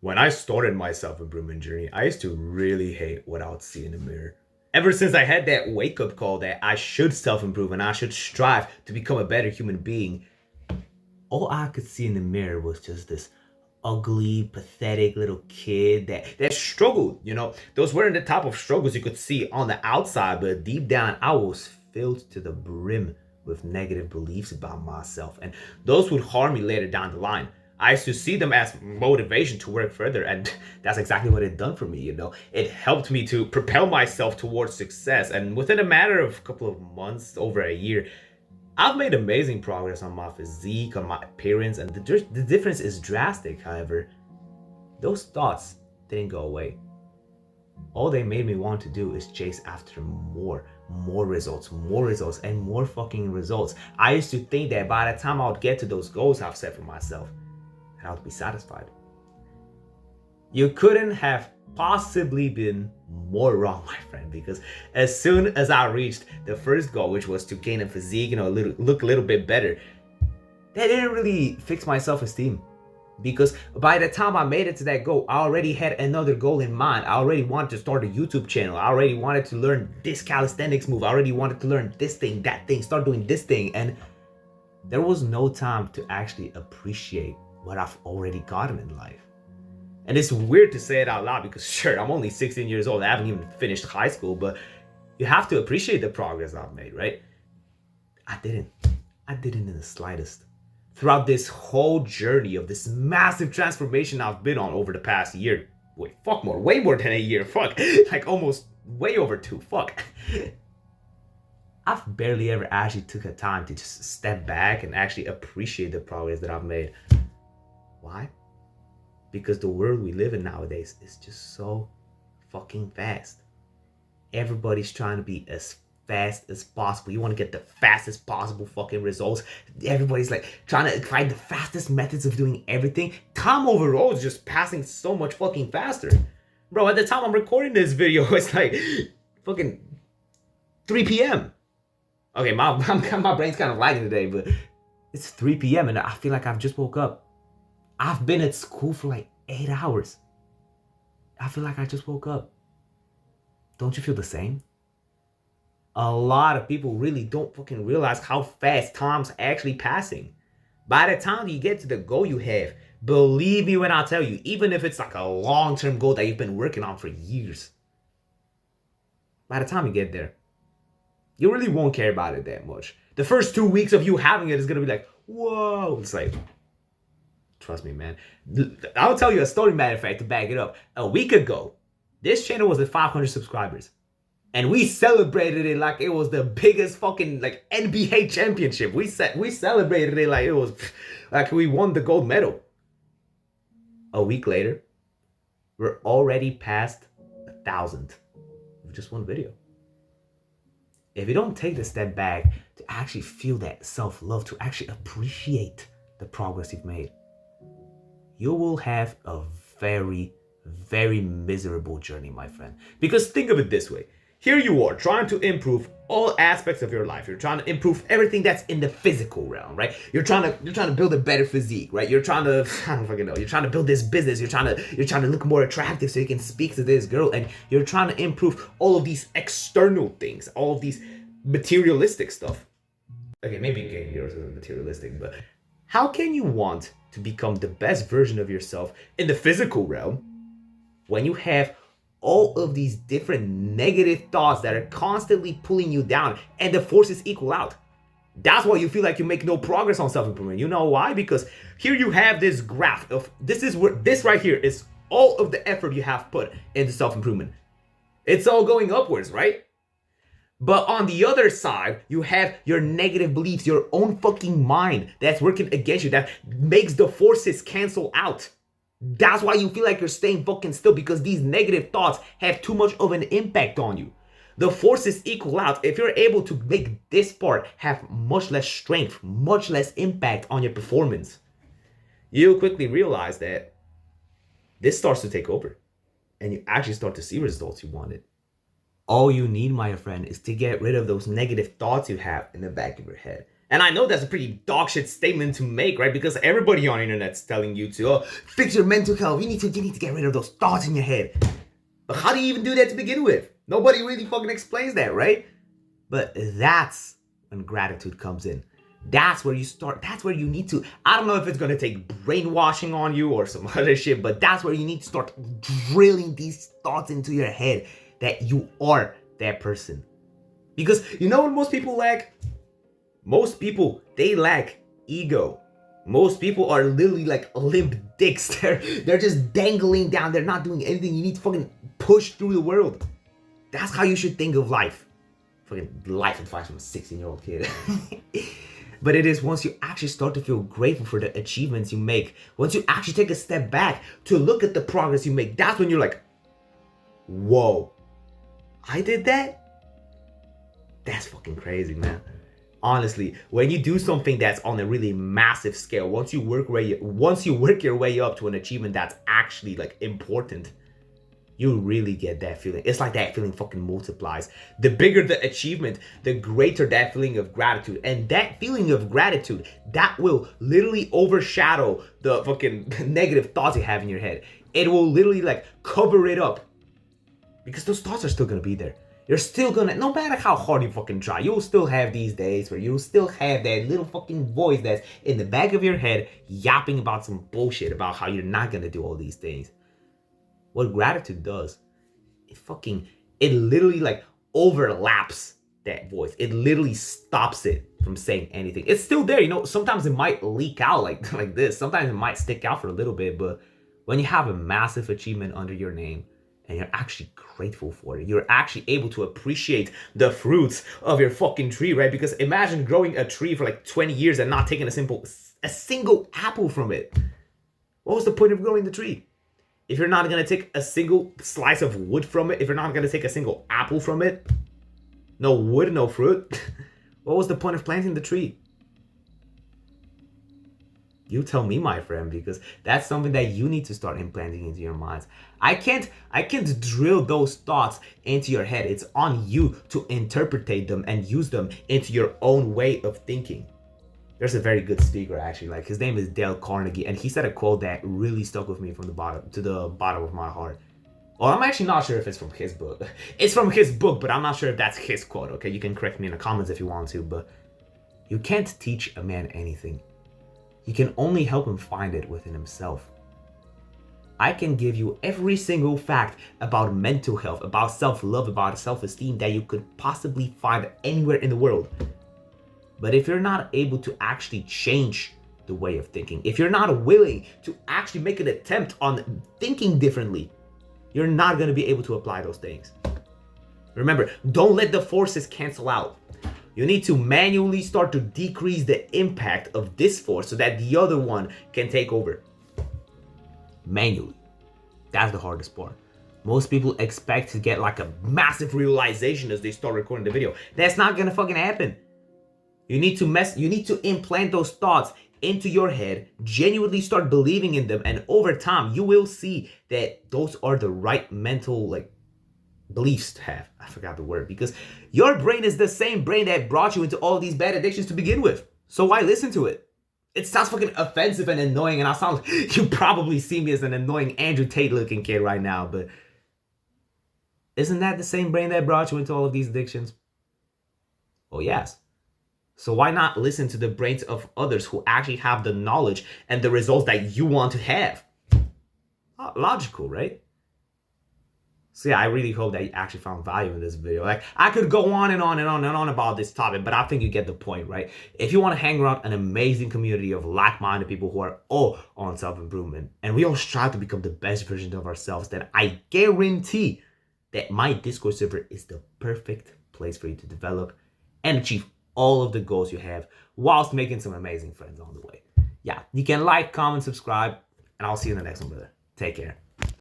When I started my self improvement journey, I used to really hate what I would see in the mirror. Ever since I had that wake up call that I should self improve and I should strive to become a better human being, all I could see in the mirror was just this ugly, pathetic little kid that struggled. Those weren't the type of struggles you could see on the outside, but deep down, I was filled to the brim with negative beliefs about myself, and those would harm me later down the line. I used to see them as motivation to work further, and that's exactly what it done for me. It helped me to propel myself towards success, and within a matter of a couple of months, over a year, I've made amazing progress on my physique, on my appearance, and the difference is drastic. However, those thoughts didn't go away. All they made me want to do is chase after more results, and more fucking results. I used to think that by the time I would get to those goals I've set for myself, that I would be satisfied. You couldn't have possibly been more wrong, my friend, because as soon as I reached the first goal, which was to gain a physique, look a little bit better, that didn't really fix my self-esteem. Because by the time I made it to that goal, I already had another goal in mind. I already wanted to start a YouTube channel. I already wanted to learn this calisthenics move. I already wanted to learn this thing, that thing, start doing this thing. And there was no time to actually appreciate what I've already gotten in life. And it's weird to say it out loud because, sure, I'm only 16 years old. I haven't even finished high school, but you have to appreciate the progress I've made, right? I didn't. I didn't in the slightest. Throughout this whole journey of this massive transformation I've been on over the past year. Wait, fuck more. Way more than a year. Fuck. Like almost way over 2. Fuck. I've barely ever actually took a time to just step back and actually appreciate the progress that I've made. Why? Because the world we live in nowadays is just so fucking fast. Everybody's trying to be as fast as possible. You want to get the fastest possible fucking results. Everybody's like trying to find the fastest methods of doing everything. Time overall is just passing so much fucking faster. Bro, at the time I'm recording this video, it's like fucking 3 p.m. Okay, my brain's kind of lagging today, but it's 3 p.m. and I feel like I've just woke up. I've been at school for like 8 hours. I feel like I just woke up. Don't you feel the same? A lot of people really don't fucking realize how fast time's actually passing. By the time you get to the goal you have, believe me when I tell you, even if it's like a long-term goal that you've been working on for years, by the time you get there, you really won't care about it that much. The first 2 weeks of you having it is gonna be like, whoa. It's like, trust me, man. I'll tell you a story, matter of fact, to back it up. A week ago, this channel was at 500 subscribers. And we celebrated it like it was the biggest fucking like NBA championship. We celebrated it like it was like we won the gold medal. A week later, we're already past 1,000 with just one video. If you don't take the step back to actually feel that self-love, to actually appreciate the progress you've made, you will have a very, very miserable journey, my friend. Because think of it this way. Here you are trying to improve all aspects of your life. You're trying to improve everything that's in the physical realm, right? You're trying to build a better physique, right? You're trying to, I don't fucking know. You're trying to build this business. You're trying to look more attractive so you can speak to this girl, and you're trying to improve all of these external things, all of these materialistic stuff. Okay, maybe getting yours isn't materialistic, but how can you want to become the best version of yourself in the physical realm when you have all of these different negative thoughts that are constantly pulling you down and the forces equal out? That's why you feel like you make no progress on self-improvement. You know why? Because here you have this graph of this right here is all of the effort you have put into self-improvement. It's all going upwards, right? But on the other side, you have your negative beliefs, your own fucking mind that's working against you, that makes the forces cancel out. That's why you feel like you're staying fucking still, because these negative thoughts have too much of an impact on you. The forces equal out. If you're able to make this part have much less strength, much less impact on your performance, you'll quickly realize that this starts to take over and you actually start to see results you wanted. All you need, my friend, is to get rid of those negative thoughts you have in the back of your head. And I know that's a pretty dog shit statement to make, right? Because everybody on the internet's telling you to fix your mental health. You need to get rid of those thoughts in your head. But how do you even do that to begin with? Nobody really fucking explains that, right? But that's when gratitude comes in. That's where you start. That's where you need to. I don't know if it's going to take brainwashing on you or some other shit, but that's where you need to start drilling these thoughts into your head that you are that person. Because you know what most people lack? Most people, they lack ego. Most people are literally like limp dicks. They're just dangling down. They're not doing anything. You need to fucking push through the world. That's how you should think of life. Fucking life advice from a 16-year-old kid. But it is once you actually start to feel grateful for the achievements you make, once you actually take a step back to look at the progress you make, that's when you're like, whoa, I did that? That's fucking crazy, man. Honestly, when you do something that's on a really massive scale, once you work your way up to an achievement that's actually like important, you really get that feeling. It's like that feeling fucking multiplies. The bigger the achievement, the greater that feeling of gratitude. And that feeling of gratitude, that will literally overshadow the fucking negative thoughts you have in your head. It will literally like cover it up. Because those thoughts are still gonna be there. You're still gonna, no matter how hard you fucking try, you'll still have these days where you'll still have that little fucking voice that's in the back of your head yapping about some bullshit about how you're not gonna do all these things. What gratitude does, it literally like overlaps that voice. It literally stops it from saying anything. It's still there, you know. Sometimes it might leak out like this. Sometimes it might stick out for a little bit, but when you have a massive achievement under your name and you're actually grateful for it, you're actually able to appreciate the fruits of your fucking tree, right? Because imagine growing a tree for like 20 years and not taking a single apple from it. What was the point of growing the tree? If you're not going to take a single slice of wood from it, if you're not going to take a single apple from it, no wood, no fruit, what was the point of planting the tree? You tell me, my friend, because that's something that you need to start implanting into your minds. I can't drill those thoughts into your head. It's on you to interpretate them and use them into your own way of thinking. There's a very good speaker, actually, like his name is Dale Carnegie, and he said a quote that really stuck with me from the bottom of my heart. Well, I'm actually not sure if it's from his book. It's from his book, but I'm not sure if that's his quote, okay? You can correct me in the comments if you want to, but you can't teach a man anything. You can only help him find it within himself. I can give you every single fact about mental health, about self-love, about self-esteem that you could possibly find anywhere in the world. But if you're not able to actually change the way of thinking, if you're not willing to actually make an attempt on thinking differently, you're not going to be able to apply those things. Remember, don't let the forces cancel out. You need to manually start to decrease the impact of this force so that the other one can take over. Manually. That's the hardest part. Most people expect to get like a massive realization as they start recording the video. That's not going to fucking happen. You need to implant those thoughts into your head, genuinely start believing in them, and over time you will see that those are the right mental beliefs to have. I forgot the word, because your brain is the same brain that brought you into all these bad addictions to begin with. So why listen to it? It sounds fucking offensive and annoying, and you probably see me as an annoying Andrew Tate looking kid right now, but isn't that the same brain that brought you into all of these addictions? Oh yes. So why not listen to the brains of others who actually have the knowledge and the results that you want to have? Logical, right? So yeah, I really hope that you actually found value in this video. Like, I could go on and on and on and on about this topic, but I think you get the point, right? If you want to hang around an amazing community of like-minded people who are all on self-improvement, and we all strive to become the best version of ourselves, then I guarantee that my Discord server is the perfect place for you to develop and achieve all of the goals you have whilst making some amazing friends on the way. Yeah, you can like, comment, subscribe, and I'll see you in the next one, brother. Take care.